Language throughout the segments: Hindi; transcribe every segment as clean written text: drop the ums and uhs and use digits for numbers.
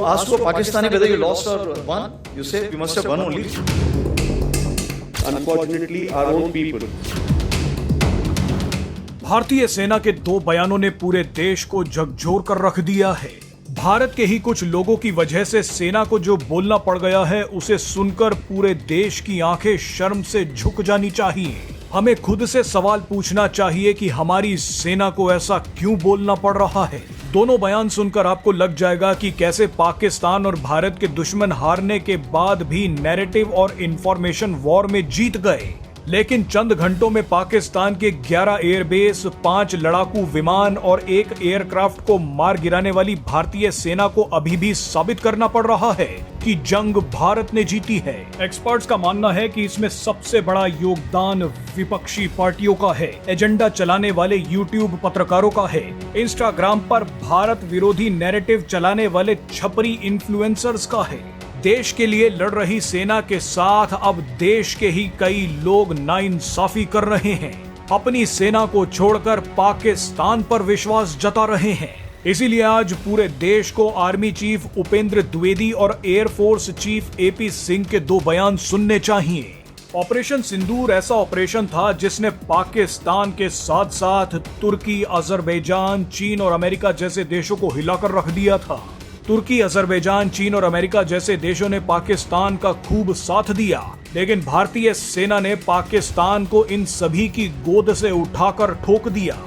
ask to a Pakistani whether you lost or won, you say we must have won only. Unfortunately, our own people. भारतीय सेना के दो बयानों ने पूरे देश को झकझोर कर रख दिया है। भारत के ही कुछ लोगों की वजह से सेना को जो बोलना पड़ गया है, उसे सुनकर पूरे देश की आंखें शर्म से झुक जानी चाहिए। हमें खुद से सवाल पूछना चाहिए कि हमारी सेना को ऐसा क्यों बोलना पड़ रहा है। दोनों बयान सुनकर आपको लग जाएगा कि कैसे पाकिस्तान और भारत के दुश्मन हारने के बाद भी नैरेटिव और इंफॉर्मेशन वॉर में जीत गए, लेकिन चंद घंटों में पाकिस्तान के 11 एयरबेस, 5 लड़ाकू विमान और 1 एयरक्राफ्ट को मार गिराने वाली भारतीय सेना को अभी भी साबित करना पड़ रहा है कि जंग भारत ने जीती है। एक्सपर्ट्स का मानना है कि इसमें सबसे बड़ा योगदान विपक्षी पार्टियों का है, एजेंडा चलाने वाले यूट्यूब पत्रकारों का है, इंस्टाग्राम पर भारत विरोधी नैरेटिव चलाने वाले छपरी इन्फ्लुएंसर्स का है। देश के लिए लड़ रही सेना के साथ अब देश के ही कई लोग नाइंसाफी कर रहे हैं, अपनी सेना को छोड़कर पाकिस्तान पर विश्वास जता रहे हैं। इसीलिए आज पूरे देश को आर्मी चीफ उपेंद्र द्विवेदी और एयरफोर्स चीफ एपी सिंह के दो बयान सुनने चाहिए। ऑपरेशन सिंदूर ऐसा ऑपरेशन था जिसने पाकिस्तान के साथ साथ तुर्की, अजरबैजान, चीन और अमेरिका जैसे देशों को हिलाकर रख दिया था। तुर्की, अजरबैजान, चीन और अमेरिका जैसे देशों ने पाकिस्तान का खूब साथ दिया, लेकिन भारतीय सेना ने पाकिस्तान को इन सभी की गोद से उठाकर ठोक दिया।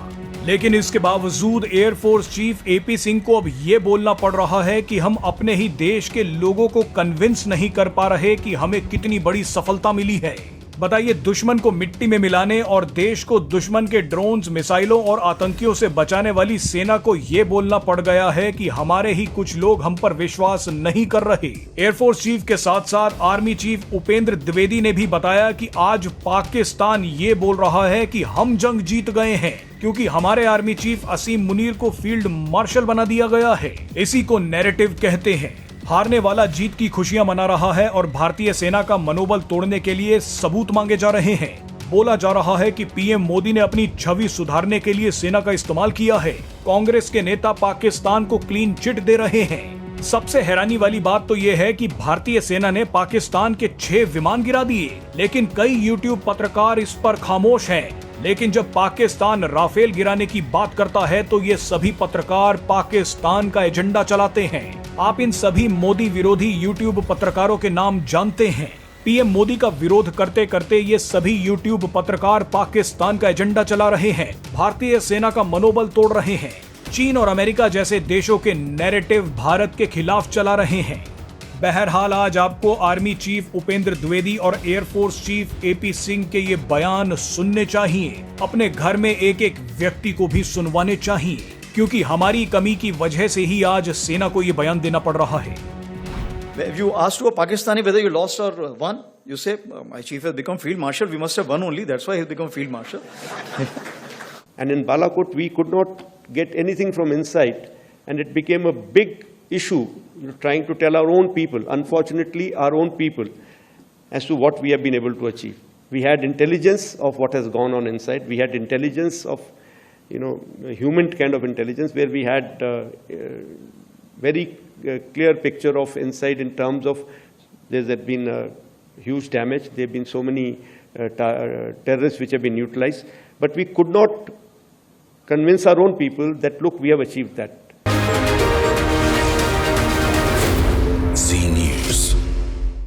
लेकिन इसके बावजूद एयरफोर्स चीफ एपी सिंह को अब ये बोलना पड़ रहा है कि हम अपने ही देश के लोगों को कन्विंस नहीं कर पा रहे कि हमें कितनी बड़ी सफलता मिली है। बताइए, दुश्मन को मिट्टी में मिलाने और देश को दुश्मन के ड्रोन्स, मिसाइलों और आतंकियों से बचाने वाली सेना को ये बोलना पड़ गया है कि हमारे ही कुछ लोग हम पर विश्वास नहीं कर रहे। एयरफोर्स चीफ के साथ साथ आर्मी चीफ उपेंद्र द्विवेदी ने भी बताया कि आज पाकिस्तान ये बोल रहा है कि हम जंग जीत गए हैं, क्योंकि हमारे आर्मी चीफ असीम मुनीर को फील्ड मार्शल बना दिया गया है। इसी को नैरेटिव कहते हैं। हारने वाला जीत की खुशियां मना रहा है और भारतीय सेना का मनोबल तोड़ने के लिए सबूत मांगे जा रहे हैं। बोला जा रहा है कि पीएम मोदी ने अपनी छवि सुधारने के लिए सेना का इस्तेमाल किया है। कांग्रेस के नेता पाकिस्तान को क्लीन चिट दे रहे हैं। सबसे हैरानी वाली बात तो यह है कि भारतीय सेना ने पाकिस्तान के 6 विमान गिरा दिए, लेकिन कई यूट्यूब पत्रकार इस पर खामोश हैं। लेकिन जब पाकिस्तान राफेल गिराने की बात करता है तो ये सभी पत्रकार पाकिस्तान का एजेंडा चलाते हैं। आप इन सभी मोदी विरोधी यूट्यूब पत्रकारों के नाम जानते हैं। पीएम मोदी का विरोध करते करते ये सभी यूट्यूब पत्रकार पाकिस्तान का एजेंडा चला रहे हैं, भारतीय सेना का मनोबल तोड़ रहे हैं, चीन और अमेरिका जैसे देशों के नैरेटिव भारत के खिलाफ चला रहे हैं। बहरहाल आज आपको आर्मी चीफ उपेंद्र द्विवेदी और एयरफोर्स चीफ एपी सिंह के ये बयान सुनने चाहिए। अपने घर में एक एक व्यक्ति को भी सुनवाने चाहिए, क्योंकि हमारी कमी की वजह से ही आज सेना को ये बयान देना पड़ रहा है। If you ask to a Pakistani whether you lost or won, you say my chief has become field marshal. We must have won only. That's why he has become field marshal. And in Balakot, we could not get anything from inside, and it became a big issue, trying to tell our own people, unfortunately our own people, as to what we have been able to achieve. We had intelligence of what has gone on inside. We had intelligence of, human kind of intelligence, where we had very clear picture of inside in terms of there has been huge damage. There have been so many terrorists which have been utilized. But we could not convince our own people that, look, we have achieved that.